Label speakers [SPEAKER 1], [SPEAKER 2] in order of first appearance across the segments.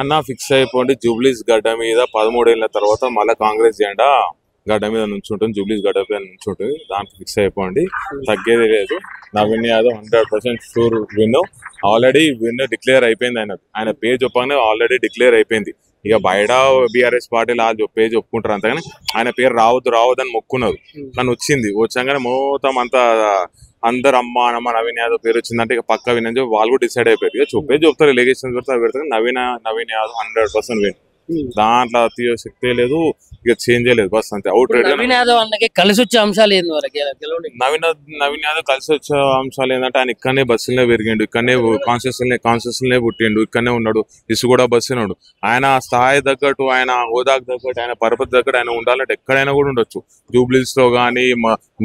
[SPEAKER 1] అన్న ఫిక్స్ అయిపోండి. జూబ్లీస్ గడ్డ మీద 13 ఏళ్ల తర్వాత మళ్ళీ కాంగ్రెస్ జెండా గడ్డ మీద నుంచుంటుంది. జూబ్లీస్ గడ్డ మీద నుంచుంటుంది. దానికి ఫిక్స్ అయిపోండి, తగ్గేది లేదు. Naveen Yadav 100% sure win. Already win declare అయిపోయింది. ఆయన పేరు చెప్పగానే ఆల్రెడీ డిక్లేర్ అయిపోయింది. ఇక బయట బీఆర్ఎస్ పార్టీలు ఆ పేరు చెప్పుకుంటారు అంతగాని ఆయన పేరు రావద్దు అని మొక్కున్నారు. కానీ వచ్చింది. వచ్చాగానే మొత్తం అంతా అందరు అమ్మ నవీన్ యాదవ్ పేరు వచ్చిందంటే ఇక పక్క విన్ అని చెప్పి వాళ్ళు కూడా డిసైడ్ అయిపోయారు. ఇక చెప్తారు ఎలిగేషన్స్ పెడతారు నవీన్ యాదవ్ 100% విన్. దాంట్లో తీయ శక్తే లేదు, ఇక చేంజ్ లేదు. బస్ అంతే. అవుట్ రేట్
[SPEAKER 2] నవీన్ యాదవ్ అన్నకి కలిసి వచ్చే అంశాలు ఏంది
[SPEAKER 1] నవీన్ యాదవ్ కలిసి వచ్చే అంశాలు ఏంటంటే ఆయన ఇక్కడనే బస్సులనే పెరిగిండు, ఇక్కడనే కాన్స్టిట్యూషన్లే పుట్టిండు, ఇక్కడనే ఉన్నాడు. ఇసు కూడా బస్సున్నాడు. ఆయన స్థాయి తగ్గట్టు, ఆయన హోదాకు తగ్గట్టు, ఆయన పరపతి తగ్గట్టు ఆయన ఉండాలంటే ఎక్కడైనా కూడా ఉండొచ్చు. జూబ్లీస్ లో కానీ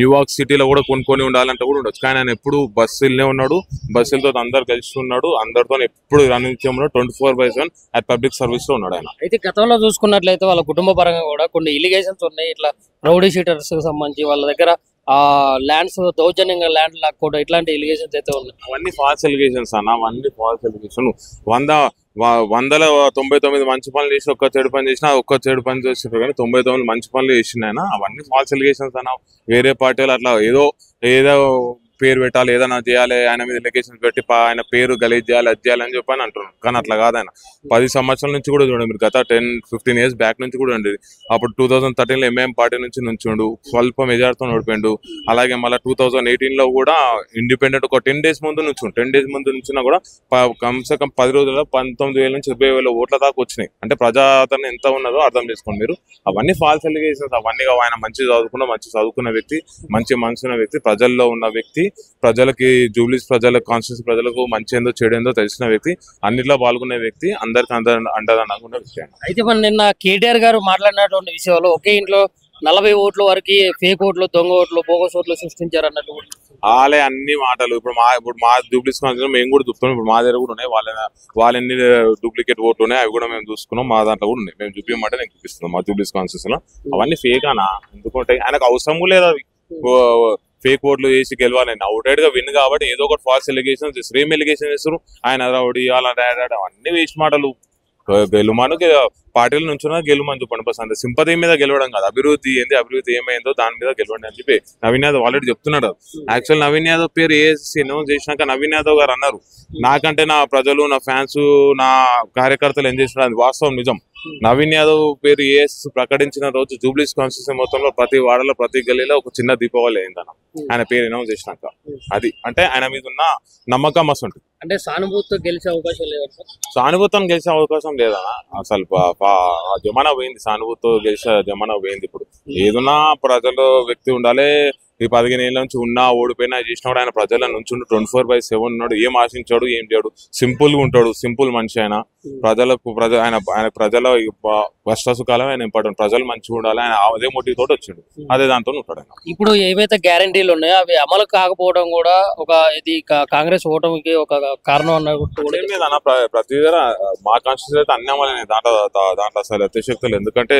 [SPEAKER 1] న్యూయార్క్ సిటీలో కూడా కొనుక్కొని ఉండాలంటే కూడా ఉండొచ్చు. కానీ ఆయన ఎప్పుడు బస్సులనే ఉన్నాడు. బస్సులతో అందరు కలిసి ఉన్నాడు. అందరితో ఎప్పుడు రన్నింగ్ 24/7 పబ్లిక్ సర్వీస్ లో ఉన్నాడు ఆయన.
[SPEAKER 2] అయితే గతంలో చూసుకున్నట్లయితే వాళ్ళ కుటుంబ పరంగా కూడా కొన్ని ఇలిగేషన్స్ ఉన్నాయి. ఇట్లా రౌడీ షీటర్స్ సంబంధించి వాళ్ళ దగ్గర ల్యాండ్స్ దౌర్జన్యంగా ల్యాండ్ లాక్కోవడం ఇట్లాంటి ఇలిగేషన్స్ అయితే ఉన్నాయి.
[SPEAKER 1] అవన్నీ ఫాల్స్ ఎలిగేషన్స్ అన్న, అవన్నీ ఫాల్స్ ఎలిగేషన్. 99 మంచి పనులు చేసి ఒక్క చెడు పని చేసినా ఒక్క చెడు పని చేసినారు, కానీ 99 మంచి పనులు చేసిన ఆయన. అవన్నీ ఫాల్స్ ఎలిగేషన్స్ అన్న. వేరే పార్టీలు అట్లా ఏదో పేరు పెట్టాలి, ఏదైనా చేయాలి, ఆయన మీద ఎలిగేషన్స్ పెట్టి ఆయన పేరు గలీజ్ చేయాలి, అది చేయాలి అని చెప్పని అంటున్నారు. కానీ అట్లా కాదు. ఆయన 10 సంవత్సరాల నుంచి కూడా చూడండి మీరు, గత 10-15 years బ్యాక్ నుంచి కూడా ఉండేది. అప్పుడు 2013లో ఎంఐఎం పార్టీ నుంచి ఉండు, స్వల్ప మెజార్టీతో ఓడిపోయిండు. అలాగే మళ్ళీ 2018లో కూడా ఇండిపెండెంట్ ఒక 10 days ముందు నుంచి 10 days ముందు నుంచినా కూడా కమ్సే కమ్ 10 రోజుల్లో 19,000 నుంచి 20,000 ఓట్ల దాకా వచ్చినాయి. అంటే ప్రజాదరణ ఎంత ఉన్నదో అర్థం చేసుకోండి మీరు. అవన్నీ ఫాల్స్ ఎలిగేషన్స్. అవన్నీ ఆయన మంచి చదువుకున్న వ్యక్తి, మంచి మనసున్న వ్యక్తి, ప్రజల్లో ఉన్న వ్యక్తి, ప్రజలకి జూబ్లీస్ ప్రజలకు కాన్స్టిట్యూన్సీ ప్రజలకు మంచి ఏందో చెడేందో తెలిసిన వ్యక్తి, అన్నిట్లో పాల్గొనే వ్యక్తి, అందరికి అండదండగా ఉన్న వ్యక్తి.
[SPEAKER 2] అయితే మన నిన్న కేటీఆర్ గారు మాట్లాడినటువంటి విషయంలో ఒకే ఇంట్లో 40 ఓట్ల వరకు ఫేక్ ఓట్లు, దొంగ ఓట్లు, బోగస్ ఓట్లు సృష్టించారు అన్నట్టు
[SPEAKER 1] వాళ్ళే అన్ని మాటలు. ఇప్పుడు మా జూబ్లీస్ కాన్స్టిట్యూన్సీ మేము కూడా చూస్తున్నాం. ఇప్పుడు మా దగ్గర కూడా ఉన్నాయి. వాళ్ళ ఎన్ని డూప్లికేట్ ఓట్లు ఉన్నాయి అవి కూడా మేము చూసుకున్నాం. మా దాంట్లో కూడా ఉన్నాయి. మేము చూపించమంటే నేను చూపిస్తున్నాం. మా జూబ్లీస్ కాన్స్టిట్యూన్సీలో అవన్నీ ఫేక్ అనా. ఎందుకంటే ఆయనకు అవసరం లేదు అవి ఫేక్ ఓట్లు వేసి గెలవాలని. అవుట్ గా విన్ కాబట్టి ఏదో ఒకటి ఫాల్స్ ఎలిగేషన్ సేమ్ ఎలిగేషన్ చేస్తారు. ఆయన రౌడీ అలా అవన్నీ వేస్ట్ మాటలు. గెలుమాను పార్టీల నుంచి గెలుమని చెప్పండి. బస్ అంత సింపతి మీద గెలవడం కాదు. అభివృద్ధి ఏమైందో దాని మీద గెలవండి అని చెప్పి నవీన్ యాదవ్ ఆల్రెడీ చెప్తున్నాడు. యాక్చువల్ నవీన్ యాదవ్ పేరు ఏఎస్సీ అనౌన్స్ చేసినాక నవీన్ యాదవ్ గారు అన్నారు, నాకంటే నా ప్రజలు, నా ఫ్యాన్స్, నా కార్యకర్తలు ఏం చేసినారు అది వాస్తవం, నిజం. నవీన్ యాదవ్ పేరు ఏఎస్ ప్రకటించిన రోజు జూబ్లీస్ కాన్స్టిట్యూన్సీ మొత్తంలో ప్రతి వాడలో ప్రతి గల్లీలో ఒక చిన్న దీపావళి అయిందన్న ఆయన పేరు అనౌన్స్ చేసినాక. అది అంటే ఆయన మీద ఉన్న నమ్మకం మస్తు ఉంటుంది.
[SPEAKER 2] అంటే సానుభూతితో గెలిచే అవకాశం లేదు.
[SPEAKER 1] సానుభూతం గెలిచే అవకాశం లేదన్న. అసలు జమానా పోయింది. సానుభూతితో గెలిచే జమానా పోయింది. ఇప్పుడు ఏదన్నా ప్రజలు వ్యక్తి ఉండాలి. ఈ 15 ఏళ్ళ నుంచి ఉన్నా ఓడిపోయినా చేసినాడు. ఆయన ప్రజల నుంచి 24/7 ఉన్నాడు. ఏం ఆశించాడు, ఏం చేయడు. సింపుల్ గా ఉంటాడు. సింపుల్ మనిషి ఆయన. ఆయన ప్రజల కష్ట సుఖాలే ఆయన ఇంపార్టెంట్. ప్రజలు మంచిగా ఉండాలి. ఆయన అదే మోటివ్ తోటి వచ్చిండు. అదే దాంతో ఉంటాడు ఆయన.
[SPEAKER 2] ఇప్పుడు ఏవైతే గ్యారంటీలు ఉన్నాయో అవి అమలు కాకపోవడం కూడా ఒక ఇది కాంగ్రెస్ ఓటమికి ఒక కారణం అన్నట్టు.
[SPEAKER 1] ప్రతి దగ్గర మా కాన్స్టిట్యూన్సీ అయితే అన్ని అమలైన దాంట్లో అసలు అతిశక్తులు. ఎందుకంటే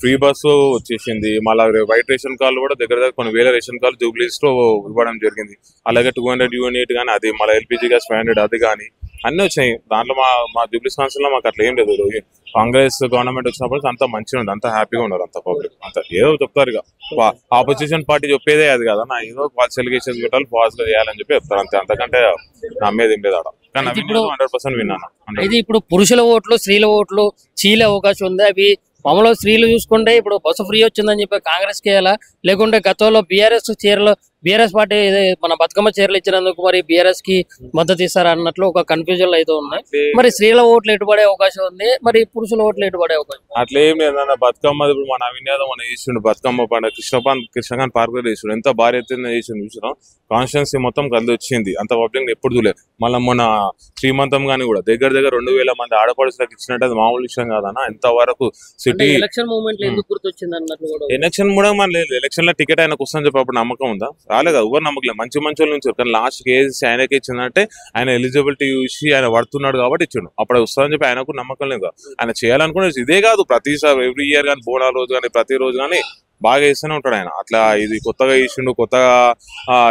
[SPEAKER 1] ఫ్రీ బస్సు వచ్చేసింది. మళ్ళీ వైట్ రేషన్ కార్డులు కూడా దగ్గర కొన్ని వేల రేషన్ కార్డు జూబ్లీస్ లో ఇవ్వడం జరిగింది. అలాగే 200 యూనిట్ కానీ అది మళ్ళీ ఎల్పిజి గ్యాస్ 500 అది కానీ అన్ని వచ్చినాయి. దాంట్లో మా జూబ్లీస్ కౌన్సిల్ లో మాకు అట్లా ఏం లేదు. కాంగ్రెస్ గవర్నమెంట్ వచ్చినప్పుడు అంతా మంచిగా ఉంది, అంతా హ్యాపీగా ఉన్నారు, అంత పబ్లిక్ అంతా ఏదో చెప్తారు. ఇక ఆపోజిషన్ పార్టీ చెప్పేదే అది కదా, నా ఏదో ఫాల్స్ ఎలిగేషన్స్ పెట్టాలి, ఫాల్స్ గా చేయాలని చెప్పి చెప్తారు అంతే. అంతకంటే నమ్మేది ఏం లేదు ఆడ. కానీ 100% విన్నాను.
[SPEAKER 2] అయితే ఇప్పుడు పురుషుల ఓట్లు, స్త్రీల ఓట్లు చీలే అవకాశం ఉంది. అవి మామూలుగా స్త్రీలు చూసుకుంటే ఇప్పుడు బస్సు ఫ్రీ వచ్చిందని చెప్పి కాంగ్రెస్ కి వేయాలా, లేకుంటే గతంలో బీఆర్ఎస్ పార్టీ మన బతుకమ్మ చీరలు ఇచ్చినందుకు మరి బీఆర్ఎస్ కి మద్దతు ఇస్తారా అన్నట్లు ఒక కన్ఫ్యూజన్ అయితే ఉన్నాయి. మరి స్త్రీల ఓట్లు ఎటుపడే అవకాశం ఉంది, మరి పురుషుల ఓట్లు ఎటుపడే అవకాశం?
[SPEAKER 1] అట్లేం లేదన్న. బతుకమ్మ ఇప్పుడు మన నవీన్ యాదవ్ మన చేసిండు. బతుకమ్మ పండుగ కృష్ణకాంత్ పార్క్ లో చేసిండు. ఎంత భారీ ఎత్తున చేసిండు చూసినా. కాన్స్టిట్యున్సీ మొత్తం కలిసి వచ్చింది. అంత పబ్లిక్ ఎప్పుడు చూడలేదు. మళ్ళీ మొన్న శ్రీమంతం గానీ కూడా దగ్గర 2,000 మంది ఆడపడుచులకు ఇచ్చినట్టు అది మామూలు విషయం కాదన్న. ఎంత వరకు సిటీ
[SPEAKER 2] ఎలక్షన్ మూవ్మెంట్ ఎందుకు గుర్తొచ్చింది అన్నట్లు కూడా.
[SPEAKER 1] ఎలక్షన్ కూడా మన లేదు. ఎలక్షన్ లో టికెట్ ఆయనకు వస్తుందని చెప్పి అప్పుడు నమ్మకం ఉందా? రాలేదు. ఎవరు నమ్మకలేదు. మంచి వాళ్ళ నుంచి. కానీ లాస్ట్ కేసు ఆయనకి ఇచ్చిందంటే ఆయన ఎలిజిబిలిటీ చూసి ఆయన పడుతున్నాడు కాబట్టి ఇచ్చిండు. అప్పుడు వస్తుందని చెప్పి ఆయనకు నమ్మకం లేదు. ఆయన చేయాలనుకునేది ఇదే కాదు, ప్రతిసారి ఎవ్రీ ఇయర్ కానీ బోనాల రోజు కానీ ప్రతి రోజు కానీ బాగా చేస్తూనే ఉంటాడు ఆయన. అట్లా ఇది కొత్తగా చేసిండు, కొత్తగా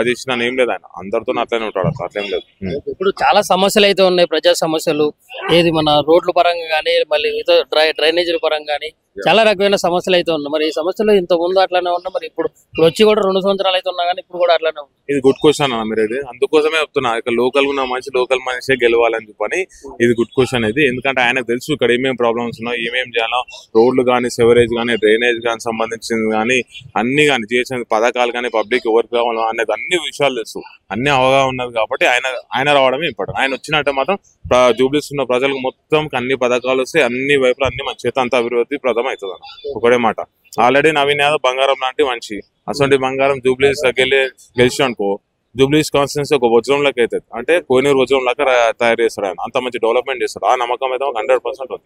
[SPEAKER 1] చేసిన ఏం లేదు, ఆయన అందరితో అట్లనే ఉంటాడు, అట్లేం లేదు.
[SPEAKER 2] ఇప్పుడు చాలా సమస్యలు అయితే ఉన్నాయి, ప్రజా సమస్యలు. ఏది మన రోడ్ల పరంగా కానీ, మళ్ళీ డ్రైనేజీల పరంగా కానీ చాలా రకమైన సమస్యలు అయితే ఉన్నాయి. మరి ఈ సమస్యలు ఇంత ముందు అట్లానే ఉన్నా, మరి ఇప్పుడు వచ్చి కూడా 2 సంవత్సరాలు అయితే ఉన్నా కానీ ఇప్పుడు కూడా అట్లానే ఉంది.
[SPEAKER 1] ఇది గుడ్ క్వశ్చన్ అన్న మీరు. ఇది అందుకోసమే చెప్తున్నా, ఇక్కడ లోకల్ ఉన్న మనిషి లోకల్ మనిషే గెలవాలని చెప్పని ఇది గుడ్ క్వశ్చన్ ఇది. ఎందుకంటే ఆయనకు తెలుసు ఇక్కడ ఏమేమి ప్రాబ్లమ్స్ ఉన్నాయో, ఏమేమి చేయాలో, రోడ్లు కానీ, సెవరేజ్ కానీ, డ్రైనేజ్ కానీ సంబంధించింది కానీ అన్ని కానీ చేసిన పథకాలు కానీ, పబ్లిక్ ఎవరికి కావాలో అనేది అన్ని విషయాలు తెలుసు, అన్ని అవగాహన ఉన్నది. కాబట్టి ఆయన రావడమే ఇంపార్టెంట్. ఆయన వచ్చినట్టే మాత్రం జూబ్లీస్ ఉన్న ప్రజలకు మొత్తం అన్ని పథకాలు వస్తే అన్ని వైపులు అన్ని మంచి చేత అంత అభివృద్ధి ప్రదం అవుతుంది అన్న. ఒకటే మాట, ఆల్రెడీ నవీన్ యాదవ్ బంగారం లాంటి మనిషి. అసలు బంగారం జూబ్లీస్ గెలిచి అనుకో, జూబ్లీస్ కాన్స్టిట్యూన్సీ ఒక వజ్రం లెక్క అవుతుంది. అంటే కోహినూరు వజ్రం లెక్క తయారు చేస్తాడు ఆయన. అంత మంచి డెవలప్మెంట్ చేస్తాడు. ఆ నమ్మకం అయితే 100% ఉంది.